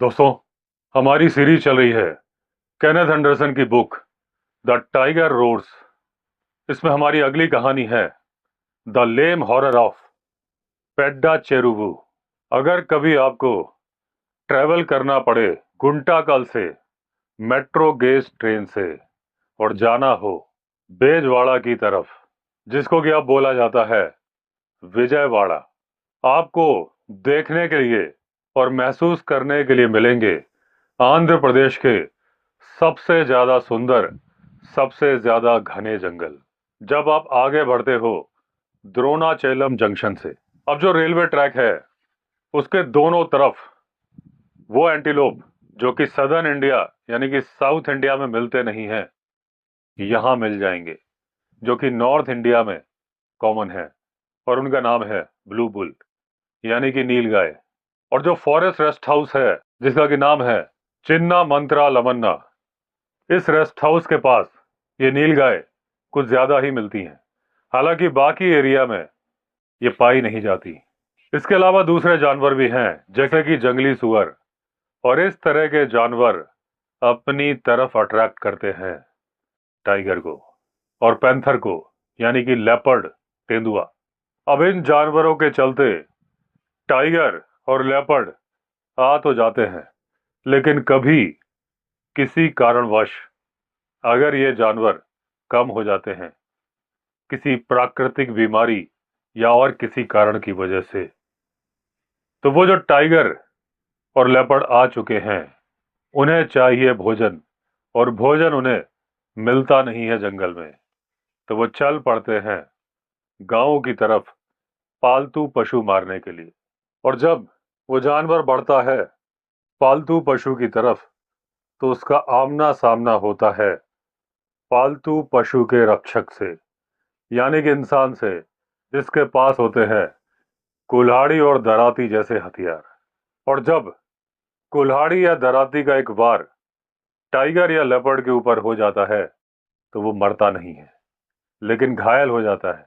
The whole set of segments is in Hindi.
दोस्तों, हमारी सीरीज चल रही है केनेथ एंडरसन की बुक द टाइगर रोर्स। इसमें हमारी अगली कहानी है the lame horror of Pedda Cheruvu. अगर कभी आपको ट्रैवल करना पड़े गुंटाकल से मेट्रो गेज ट्रेन से और जाना हो बेजवाड़ा की तरफ, जिसको कि अब बोला जाता है विजयवाड़ा, आपको देखने के लिए और महसूस करने के लिए मिलेंगे आंध्र प्रदेश के सबसे ज्यादा सुंदर, सबसे ज्यादा घने जंगल। जब आप आगे बढ़ते हो द्रोणाचलम जंक्शन से, अब जो रेलवे ट्रैक है उसके दोनों तरफ वो एंटीलोप जो कि सदर्न इंडिया यानी कि साउथ इंडिया में मिलते नहीं हैं, यहां मिल जाएंगे, जो कि नॉर्थ इंडिया में कॉमन है। और उनका नाम है ब्लू बुल यानी कि नीलगाय। और जो फॉरेस्ट रेस्ट हाउस है जिसका कि नाम है चिन्ना मंत्रा लमन्ना, इस रेस्ट हाउस के पास ये नीलगाय कुछ ज्यादा ही मिलती हैं। हालांकि बाकी एरिया में ये पाई नहीं जाती। इसके अलावा दूसरे जानवर भी हैं जैसे कि जंगली सुअर, और इस तरह के जानवर अपनी तरफ अट्रैक्ट करते हैं टाइगर को और पैंथर को यानी कि लेपर्ड, तेंदुआ। अब इन जानवरों के चलते टाइगर और लेपर्ड आ तो जाते हैं, लेकिन कभी किसी कारणवश अगर ये जानवर कम हो जाते हैं, किसी प्राकृतिक बीमारी या और किसी कारण की वजह से, तो वो जो टाइगर और लेपर्ड आ चुके हैं उन्हें चाहिए भोजन, और भोजन उन्हें मिलता नहीं है जंगल में, तो वो चल पड़ते हैं गांव की तरफ पालतू पशु मारने के लिए। और जब वो जानवर बढ़ता है पालतू पशु की तरफ, तो उसका आमना सामना होता है पालतू पशु के रक्षक से, यानी कि इंसान से, जिसके पास होते हैं कुल्हाड़ी और दराती जैसे हथियार। और जब कुल्हाड़ी या दराती का एक वार टाइगर या लेपर्ड के ऊपर हो जाता है, तो वो मरता नहीं है, लेकिन घायल हो जाता है।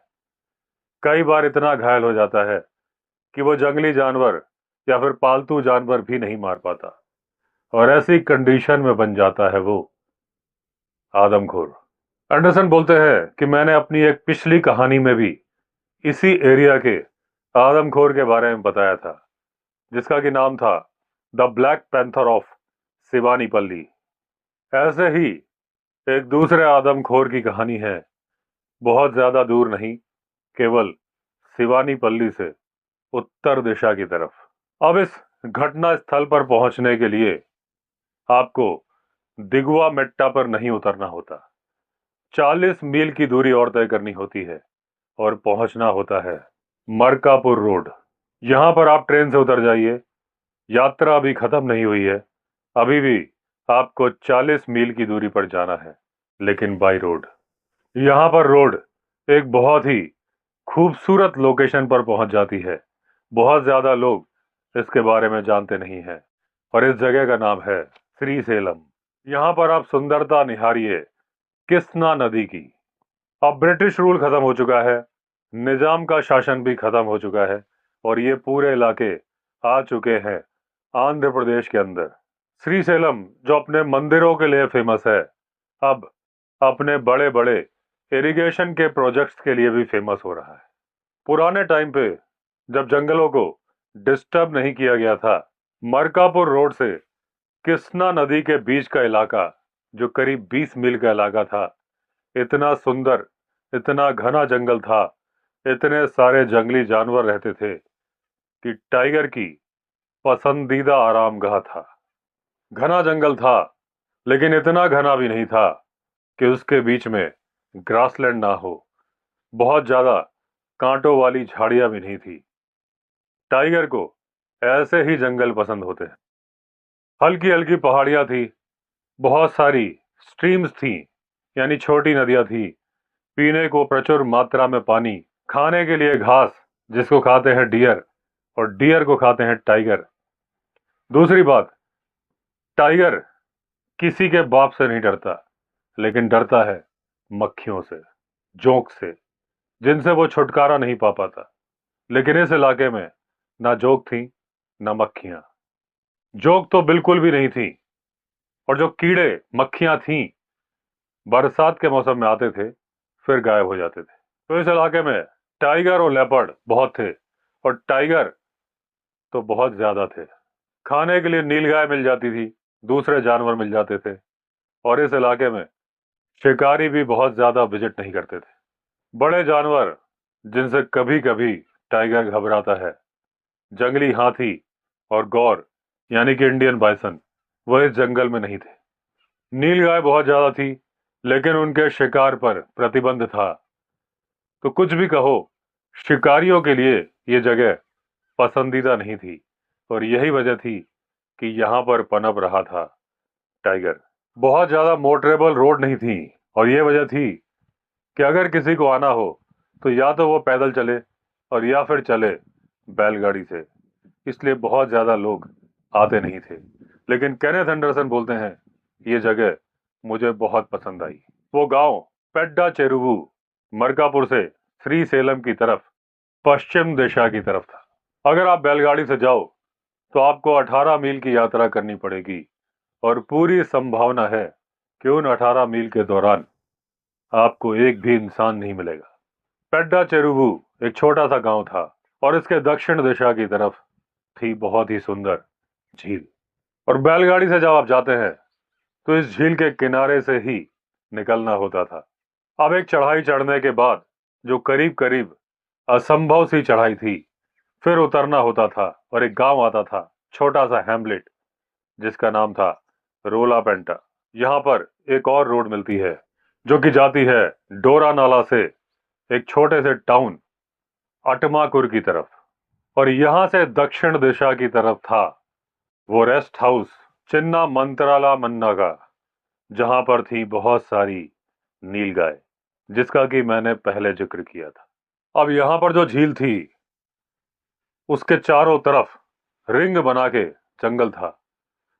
कई बार इतना घायल हो जाता है कि वो जंगली जानवर या फिर पालतू जानवर भी नहीं मार पाता, और ऐसी कंडीशन में बन जाता है वो आदमखोर। एंडरसन बोलते हैं कि मैंने अपनी एक पिछली कहानी में भी इसी एरिया के आदमखोर के बारे में बताया था, जिसका कि नाम था द ब्लैक पैंथर ऑफ शिवानीपल्ली। ऐसे ही एक दूसरे आदमखोर की कहानी है, बहुत ज्यादा दूर नहीं, केवल शिवानीपल्ली से उत्तर दिशा की तरफ। अब इस घटना स्थल पर पहुंचने के लिए आपको दिगुआ मेट्टा पर नहीं उतरना होता। 40 मील की दूरी और तय करनी होती है और पहुंचना होता है मरकापुर रोड। यहां पर आप ट्रेन से उतर जाइए, यात्रा अभी खत्म नहीं हुई है, अभी भी आपको 40 मील की दूरी पर जाना है, लेकिन बाई रोड। यहां पर रोड एक बहुत ही खूबसूरत लोकेशन पर पहुंच जाती है। बहुत ज्यादा लोग इसके बारे में जानते नहीं हैं, और इस जगह का नाम है श्रीसेलम। यहां पर आप सुंदरता निहारिए कृष्णा नदी की। अब ब्रिटिश रूल खत्म हो चुका है, निजाम का शासन भी खत्म हो चुका है, और ये पूरे इलाके आ चुके हैं आंध्र प्रदेश के अंदर। श्रीसेलम जो अपने मंदिरों के लिए फेमस है, अब अपने बड़े बड़े इरिगेशन के प्रोजेक्ट्स के लिए भी फेमस हो रहा है। पुराने टाइम पे जब जंगलों को डिस्टर्ब नहीं किया गया था, मरकापुर रोड से कृष्णा नदी के बीच का इलाका, जो करीब 20 मील का इलाका था, इतना सुंदर, इतना घना जंगल था, इतने सारे जंगली जानवर रहते थे कि टाइगर की पसंदीदा आरामगाह था। घना जंगल था, लेकिन इतना घना भी नहीं था कि उसके बीच में ग्रासलैंड ना हो। बहुत ज्यादा कांटों वाली झाड़ियां भी नहीं थी। टाइगर को ऐसे ही जंगल पसंद होते हैं। हल्की हल्की पहाड़ियां थी, बहुत सारी स्ट्रीम्स थी, यानी छोटी नदियां थी, पीने को प्रचुर मात्रा में पानी, खाने के लिए घास, जिसको खाते हैं डियर, और डियर को खाते हैं टाइगर। दूसरी बात, टाइगर किसी के बाप से नहीं डरता, लेकिन डरता है मक्खियों से, जोंक से, जिनसे वो छुटकारा नहीं पा पाता। लेकिन इस इलाके में ना जोंक थी ना मक्खियां। जोंक तो बिल्कुल भी नहीं थी, और जो कीड़े मक्खियां थीं बरसात के मौसम में आते थे फिर गायब हो जाते थे। तो इस इलाके में टाइगर और लेपर्ड बहुत थे, और टाइगर तो बहुत ज्यादा थे। खाने के लिए नीलगाय मिल जाती थी, दूसरे जानवर मिल जाते थे, और इस इलाके में शिकारी भी बहुत ज्यादा विजिट नहीं करते थे। बड़े जानवर जिनसे कभी कभी टाइगर घबराता है, जंगली हाथी और गौर यानी कि इंडियन बाइसन, वह इस जंगल में नहीं थे। नीलगाय बहुत ज्यादा थी, लेकिन उनके शिकार पर प्रतिबंध था। तो कुछ भी कहो, शिकारियों के लिए ये जगह पसंदीदा नहीं थी, और यही वजह थी कि यहाँ पर पनप रहा था टाइगर। बहुत ज्यादा मोटरेबल रोड नहीं थी, और ये वजह थी कि अगर किसी को आना हो तो या तो वो पैदल चले और या फिर चले बैलगाड़ी से। इसलिए बहुत ज्यादा लोग आते नहीं थे। लेकिन केनेथ एंडरसन बोलते हैं ये जगह मुझे बहुत पसंद आई। वो गांव पेड्डा चेरुवु मरकापुर से श्री सेलम की तरफ पश्चिम दिशा की तरफ था। अगर आप बैलगाड़ी से जाओ तो आपको 18 मील की यात्रा करनी पड़ेगी, और पूरी संभावना है कि उन 18 मील के दौरान आपको एक भी इंसान नहीं मिलेगा। पेड्डा चेरुवु एक छोटा सा गांव था, और इसके दक्षिण दिशा की तरफ थी बहुत ही सुंदर झील। और बैलगाड़ी से जब आप जाते हैं तो इस झील के किनारे से ही निकलना होता था। अब एक चढ़ाई चढ़ने के बाद, जो करीब करीब असंभव सी चढ़ाई थी, फिर उतरना होता था और एक गांव आता था, छोटा सा हैमलेट, जिसका नाम था रोला पेंटा। यहाँ पर एक और रोड मिलती है जो कि जाती है डोरा नाला से एक छोटे से टाउन अटमाकुर की तरफ। और यहां से दक्षिण दिशा की तरफ था वो रेस्ट हाउस चिन्ना मंत्राला मन्ना का, जहां पर थी बहुत सारी नीलगाय, जिसका कि मैंने पहले जिक्र किया था। अब यहां पर जो झील थी उसके चारों तरफ रिंग बना के जंगल था,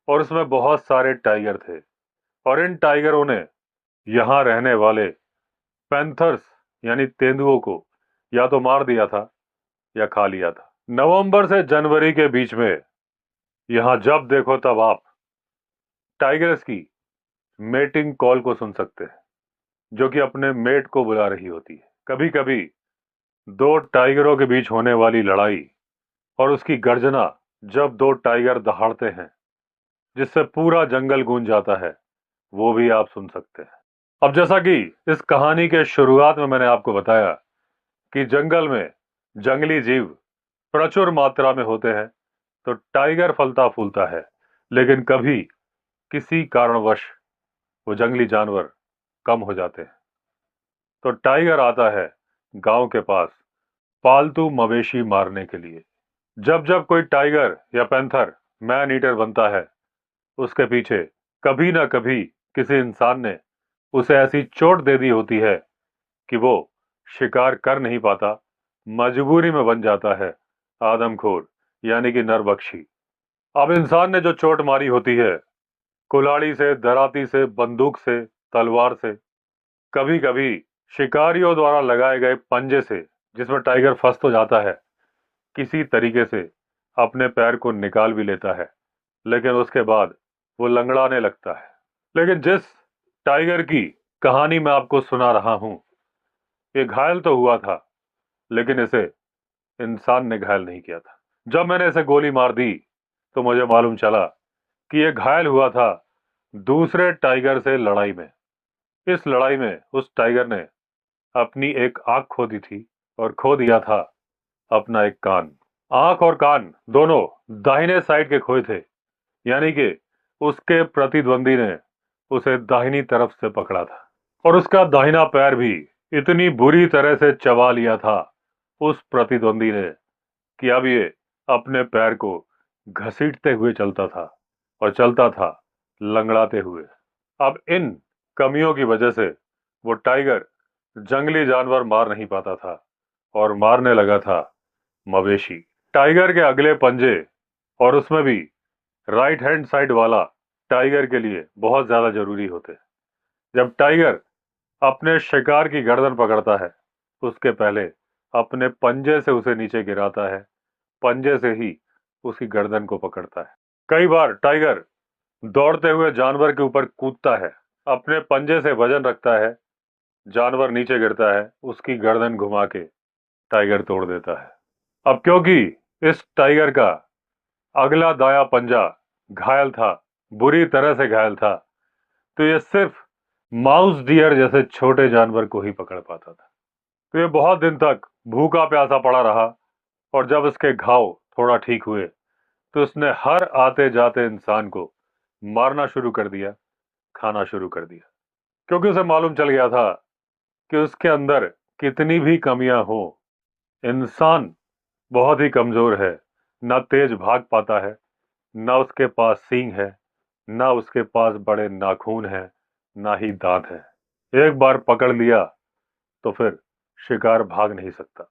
और उसमें बहुत सारे टाइगर थे। और इन टाइगरों ने यहाँ रहने वाले पैंथर्स यानी तेंदुओं को या तो मार दिया था या खा लिया था। नवंबर से जनवरी के बीच में यहाँ जब देखो तब आप टाइगर्स की मेटिंग कॉल को सुन सकते हैं, जो कि अपने मेट को बुला रही होती है। कभी कभी दो टाइगरों के बीच होने वाली लड़ाई और उसकी गर्जना जब दो टाइगर दहाड़ते हैं, जिससे पूरा जंगल गूंज जाता है, वो भी आप सुन सकते हैं। अब जैसा कि इस कहानी के शुरुआत में मैंने आपको बताया कि जंगल में जंगली जीव प्रचुर मात्रा में होते हैं, तो टाइगर फलता फूलता है, लेकिन कभी किसी कारणवश वो जंगली जानवर कम हो जाते हैं। तो टाइगर आता है गांव के पास पालतू मवेशी मारने के लिए। जब जब कोई टाइगर या पैंथर मैन ईटर बनता है, उसके पीछे कभी ना कभी किसी इंसान ने उसे ऐसी चोट दे दी होती है कि वो शिकार कर नहीं पाता, मजबूरी में बन जाता है आदमखोर यानी कि नरभक्षी। अब इंसान ने जो चोट मारी होती है, कुल्हाड़ी से, दराती से, बंदूक से, तलवार से, कभी कभी शिकारियों द्वारा लगाए गए पंजे से, जिसमें टाइगर फंस तो जाता है, किसी तरीके से अपने पैर को निकाल भी लेता है, लेकिन उसके बाद वो लंगड़ाने लगता है। लेकिन जिस टाइगर की कहानी मैं आपको सुना रहा हूं, ये घायल तो हुआ था, लेकिन इसे इंसान ने घायल नहीं किया था। जब मैंने इसे गोली मार दी तो मुझे मालूम चला कि ये घायल हुआ था दूसरे टाइगर से लड़ाई में। इस लड़ाई में उस टाइगर ने अपनी एक आंख खो दी थी, और खो दिया था अपना एक कान। आंख और कान दोनों दाहिने साइड के खोए थे, यानी कि उसके प्रतिद्वंदी ने उसे दाहिनी तरफ से पकड़ा था, और उसका दाहिना पैर भी इतनी बुरी तरह से चबा लिया था उस प्रतिद्वंदी ने कि अब ये अपने पैर को घसीटते हुए चलता था, और चलता था लंगड़ाते हुए। अब इन कमियों की वजह से वो टाइगर जंगली जानवर मार नहीं पाता था, और मारने लगा था मवेशी। टाइगर के अगले पंजे, और उसमें भी राइट हैंड साइड वाला, टाइगर के लिए बहुत ज्यादा जरूरी होते हैं। जब टाइगर अपने शिकार की गर्दन पकड़ता है, उसके पहले अपने पंजे से उसे नीचे गिराता है, पंजे से ही उसकी गर्दन को पकड़ता है। कई बार टाइगर दौड़ते हुए जानवर के ऊपर कूदता है, अपने पंजे से वजन रखता है, जानवर नीचे गिरता है, उसकी गर्दन घुमा के टाइगर तोड़ देता है। अब क्योंकि इस टाइगर का अगला दाया पंजा घायल था, बुरी तरह से घायल था, तो ये सिर्फ माउस डियर जैसे छोटे जानवर को ही पकड़ पाता था। तो ये बहुत दिन तक भूखा प्यासा पड़ा रहा, और जब इसके घाव थोड़ा ठीक हुए तो उसने हर आते जाते इंसान को मारना शुरू कर दिया, खाना शुरू कर दिया, क्योंकि उसे मालूम चल गया था कि उसके अंदर कितनी भी कमियां हो, इंसान बहुत ही कमजोर है, न तेज भाग पाता है, न उसके पास सींग है, न उसके पास बड़े नाखून है, ना ही दांत है। एक बार पकड़ लिया तो फिर शिकार भाग नहीं सकता।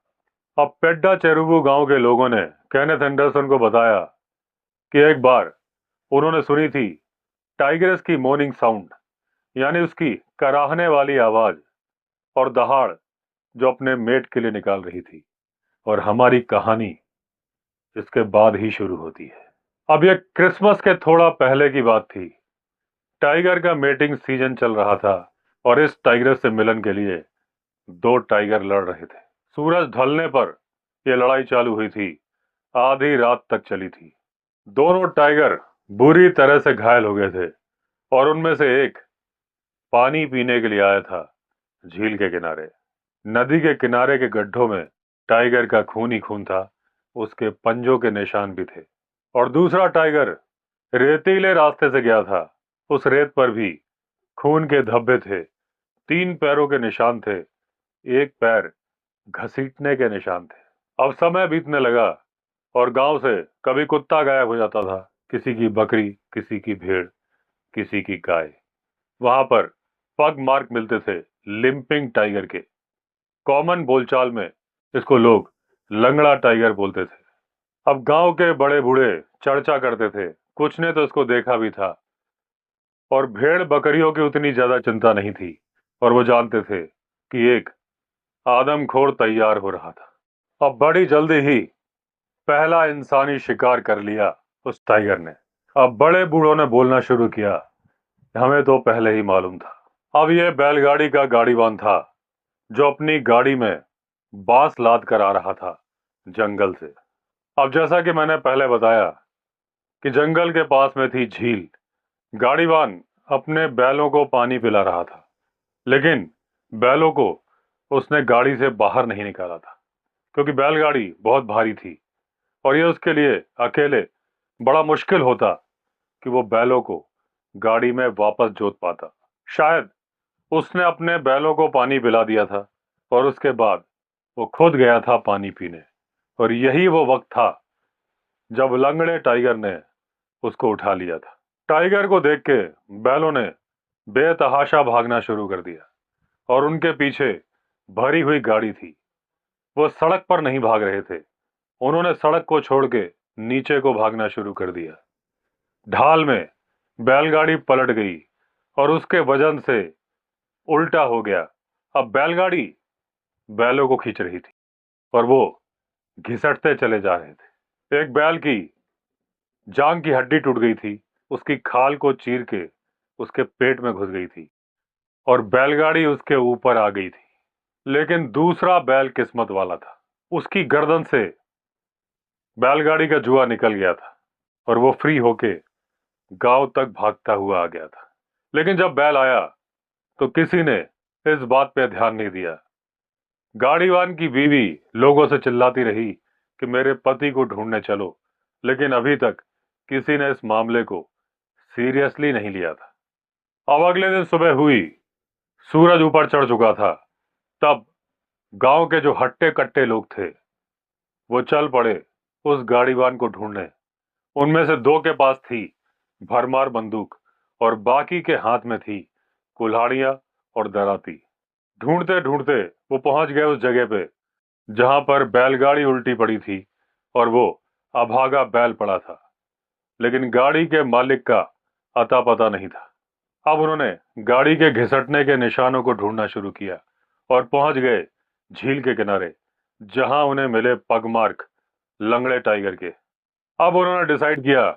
अब पेड्डा चेरुवू गांव के लोगों ने केनेथ एंडरसन को बताया कि एक बार उन्होंने सुनी थी टाइग्रेस की मॉर्निंग साउंड, यानी उसकी कराहने वाली आवाज और दहाड़ जो अपने मेट के लिए निकाल रही थी। और हमारी कहानी इसके बाद ही शुरू होती है। अब यह क्रिसमस के थोड़ा पहले की बात थी। टाइगर का मेटिंग सीजन चल रहा था और इस टाइग्रेस से मिलन के लिए दो टाइगर लड़ रहे थे। सूरज ढलने पर यह लड़ाई चालू हुई थी, आधी रात तक चली थी। दोनों टाइगर बुरी तरह से घायल हो गए थे, और उनमें से एक पानी पीने के लिए आया था झील के किनारे। नदी के किनारे के गड्ढों में टाइगर का खून ही खून था, उसके पंजों के निशान भी थे। और दूसरा टाइगर रेतीले रास्ते से गया था, उस रेत पर भी खून के धब्बे थे, 3 पैरों के निशान थे, एक पैर घसीटने के निशान थे। अब समय बीतने लगा और गांव से कभी कुत्ता गायब हो जाता था, किसी की बकरी, किसी की भेड़, किसी की गाय। वहां पर पग मार्क मिलते थे लिंपिंग टाइगर के। कॉमन बोलचाल में इसको लोग लंगड़ा टाइगर बोलते थे। अब गांव के बड़े बूढ़े चर्चा करते थे, कुछ ने तो इसको देखा भी था, और भेड़ बकरियों की उतनी ज्यादा चिंता नहीं थी, और वो जानते थे कि एक आदमखोर तैयार हो रहा था। अब बड़ी जल्दी ही पहला इंसानी शिकार कर लिया उस टाइगर ने। अब बड़े बूढ़ों ने बोलना शुरू किया, हमें तो पहले ही मालूम था। अब ये बैलगाड़ी का गाड़ीवान था जो अपनी गाड़ी में बांस लाद कर आ रहा था जंगल से। अब जैसा कि मैंने पहले बताया कि जंगल के पास में थी झील। गाड़ीवान अपने बैलों को पानी पिला रहा था, लेकिन बैलों को उसने गाड़ी से बाहर नहीं निकाला था, क्योंकि बैलगाड़ी बहुत भारी थी और यह उसके लिए अकेले बड़ा मुश्किल होता कि वो बैलों को गाड़ी में वापस जोत पाता। शायद उसने अपने बैलों को पानी पिला दिया था और उसके बाद वो खुद गया था पानी पीने, और यही वो वक्त था जब लंगड़े टाइगर ने उसको उठा लिया था। टाइगर को देख के बैलों ने बेतहाशा भागना शुरू कर दिया, और उनके पीछे भरी हुई गाड़ी थी। वो सड़क पर नहीं भाग रहे थे, उन्होंने सड़क को छोड़ के नीचे को भागना शुरू कर दिया। ढाल में बैलगाड़ी पलट गई और उसके वजन से उल्टा हो गया। अब बैलगाड़ी बैलों को खींच रही थी और वो घिसटते चले जा रहे थे। एक बैल की जांग की हड्डी टूट गई थी, उसकी खाल को चीर के उसके पेट में घुस गई थी और बैलगाड़ी उसके ऊपर आ गई थी। लेकिन दूसरा बैल किस्मत वाला था, उसकी गर्दन से बैलगाड़ी का जुआ निकल गया था और वो फ्री होके गांव तक भागता हुआ आ गया था। लेकिन जब बैल आया तो किसी ने इस बात पे ध्यान नहीं दिया। गाड़ीवान की बीवी लोगों से चिल्लाती रही कि मेरे पति को ढूंढने चलो, लेकिन अभी तक किसी ने इस मामले को सीरियसली नहीं लिया था। अब अगले दिन सुबह हुई, सूरज ऊपर चढ़ चुका था। तब गांव के जो हट्टे कट्टे लोग थे वो चल पड़े उस गाड़ीवान को ढूंढने। उनमें से 2 के पास थी भरमार बंदूक और बाकी के हाथ में थी कुल्हाड़ियां और दराती। ढूंढते ढूंढते वो पहुंच गए उस जगह पे जहां पर बैलगाड़ी उल्टी पड़ी थी और वो अभागा बैल पड़ा था, लेकिन गाड़ी के मालिक का अता पता नहीं था। अब उन्होंने गाड़ी के घिसटने के निशानों को ढूंढना शुरू किया और पहुंच गए झील के किनारे, जहां उन्हें मिले पगमार्क लंगड़े टाइगर के। अब उन्होंने डिसाइड किया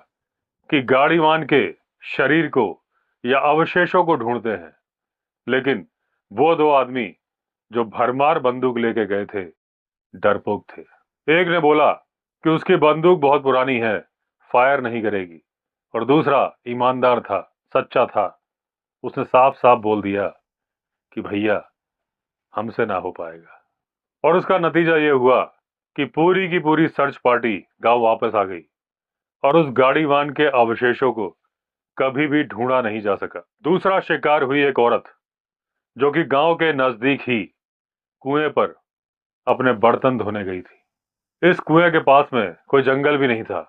कि गाड़ीवान के शरीर को या अवशेषों को ढूंढते हैं, लेकिन वो दो आदमी जो भरमार बंदूक लेके गए थे डरपोक थे। एक ने बोला कि उसकी बंदूक बहुत पुरानी है, फायर नहीं करेगी, और दूसरा ईमानदार था, सच्चा था। उसने साफ साफ बोल दिया कि भैया हमसे ना हो पाएगा। और उसका नतीजा ये हुआ कि पूरी की पूरी सर्च पार्टी गांव वापस आ गई और उस गाड़ीवान के अवशेषों को कभी भी ढूंढा नहीं जा सका। दूसरा शिकार हुई एक औरत जो कि गांव के नजदीक ही कुएं पर अपने बर्तन धोने गई थी। इस कुएं के पास में कोई जंगल भी नहीं था,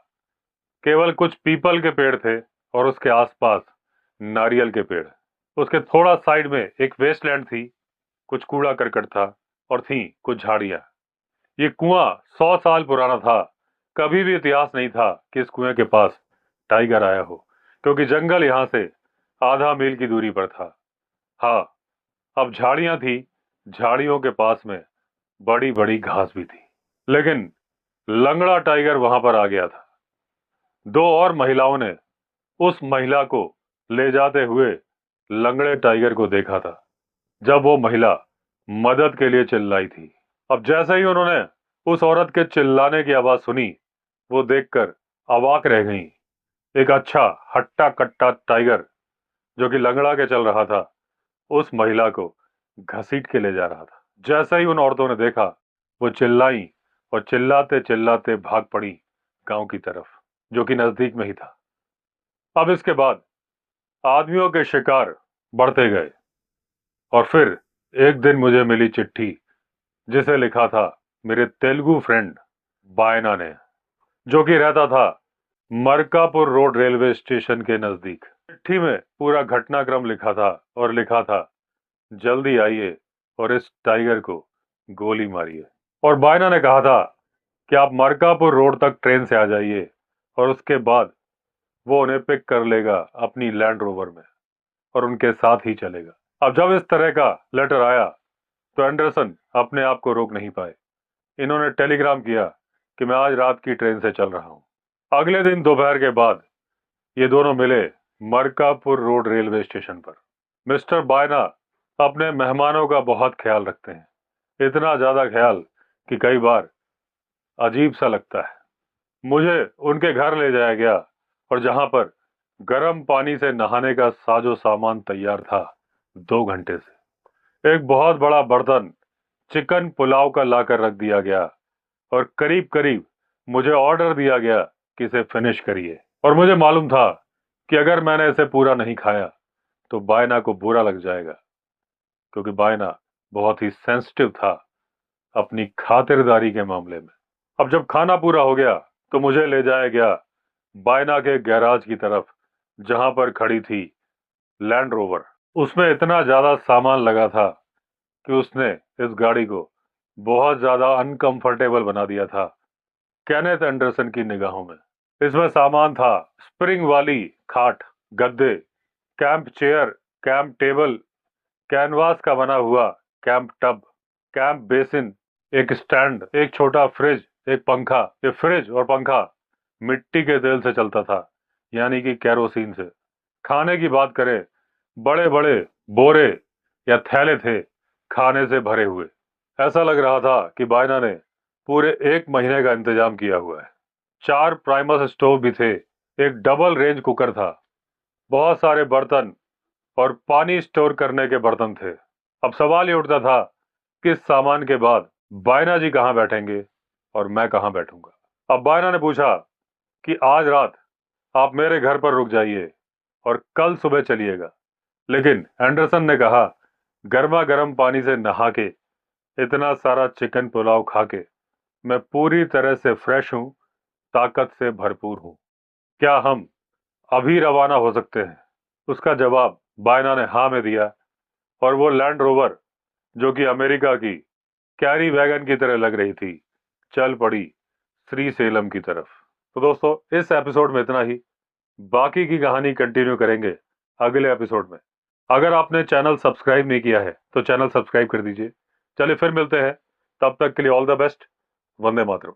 केवल कुछ पीपल के पेड़ थे और उसके आसपास नारियल के पेड़। उसके थोड़ा साइड में एक वेस्टलैंड थी, कुछ कूड़ा करकट था और थी कुछ झाड़ियां। ये कुआं 100 साल पुराना था। कभी भी इतिहास नहीं था कि इस कुएं के पास टाइगर आया हो, क्योंकि जंगल यहां से आधा मील की दूरी पर था। हाँ, अब झाड़ियां थी, झाड़ियों के पास में बड़ी बड़ी घास भी थी, लेकिन लंगड़ा टाइगर वहां पर आ गया था। दो और महिलाओं ने उस महिला को ले जाते हुए लंगड़े टाइगर को देखा था जब वो महिला मदद के लिए चिल्लाई थी। अब जैसे ही उन्होंने उस औरत के चिल्लाने की आवाज सुनी, वो देखकर अवाक रह गईं। एक अच्छा हट्टा कट्टा टाइगर जो कि लंगड़ा के चल रहा था, उस महिला को घसीट के ले जा रहा था। जैसे ही उन औरतों ने देखा, वो चिल्लाई और चिल्लाते चिल्लाते भाग पड़ी गांव की तरफ, जो कि नजदीक में ही था। अब इसके बाद आदमियों के शिकार बढ़ते गए और फिर एक दिन मुझे मिली चिट्ठी जिसे लिखा था मेरे तेलुगु फ्रेंड बायना ने, जो कि रहता था मरकापुर रोड रेलवे स्टेशन के नजदीक। चिट्ठी में पूरा घटनाक्रम लिखा था और लिखा था, जल्दी आइए और इस टाइगर को गोली मारिए। और बायना ने कहा था कि आप मरकापुर रोड तक ट्रेन से आ जाइए और उसके बाद वो उन्हें पिक कर लेगा अपनी लैंड रोवर में और उनके साथ ही चलेगा। अब जब इस तरह का लेटर आया तो एंडरसन अपने आप को रोक नहीं पाए। इन्होंने टेलीग्राम किया कि मैं आज रात की ट्रेन से चल रहा हूं। अगले दिन दोपहर के बाद ये दोनों मिले मरकापुर रोड रेलवे स्टेशन पर। मिस्टर बायना अपने मेहमानों का बहुत ख्याल रखते हैं, इतना ज्यादा ख्याल कि कई बार अजीब सा लगता है। मुझे उनके घर ले जाया गया और जहां पर गर्म पानी से नहाने का साजो सामान तैयार था 2 घंटे से। एक बहुत बड़ा बर्तन चिकन पुलाव का लाकर रख दिया गया और करीब करीब मुझे ऑर्डर दिया गया कि इसे फिनिश करिए। और मुझे मालूम था कि अगर मैंने इसे पूरा नहीं खाया तो बायना को बुरा लग जाएगा, क्योंकि बायना बहुत ही सेंसिटिव था अपनी खातिरदारी के मामले में। अब जब खाना पूरा हो गया तो मुझे ले जाया गया बायना के गैराज की तरफ, जहां पर खड़ी थी लैंड रोवर। उसमें इतना ज्यादा सामान लगा था कि उसने इस गाड़ी को बहुत ज्यादा अनकंफर्टेबल बना दिया था केनेथ एंडरसन की निगाहों में। इसमें सामान था स्प्रिंग वाली खाट, गद्दे, camp chair, camp table, canvas का बना हुआ कैंप टब, कैंप बेसिन, एक स्टैंड, एक छोटा फ्रिज, एक पंखा। ये फ्रिज और पंखा मिट्टी के तेल से चलता था, यानी कि केरोसिन से। खाने की बात करें, बड़े बड़े बोरे या थैले थे खाने से भरे हुए। ऐसा लग रहा था कि बायना ने पूरे 1 महीने का इंतजाम किया हुआ है। 4 प्राइमस स्टोव भी थे, एक डबल रेंज कुकर था, बहुत सारे बर्तन और पानी स्टोर करने के बर्तन थे। अब सवाल ये उठता था कि इस सामान के बाद बायना जी कहाँ बैठेंगे और मैं कहाँ बैठूंगा। अब बायना ने पूछा कि आज रात आप मेरे घर पर रुक जाइए और कल सुबह चलिएगा। लेकिन एंडरसन ने कहा, गर्मा गर्म पानी से नहा के, इतना सारा चिकन पुलाव खा के मैं पूरी तरह से फ्रेश हूं, ताकत से भरपूर हूं। क्या हम अभी रवाना हो सकते हैं? उसका जवाब बायना ने हाँ में दिया और वो लैंड रोवर, जो कि अमेरिका की कैरी वैगन की तरह लग रही थी, चल पड़ी श्री सेलम की तरफ। तो दोस्तों, इस एपिसोड में इतना ही। बाकी की कहानी कंटिन्यू करेंगे अगले एपिसोड में। अगर आपने चैनल सब्सक्राइब नहीं किया है तो चैनल सब्सक्राइब कर दीजिए। चलिए फिर मिलते हैं, तब तक के लिए all the best. Vande Mataram.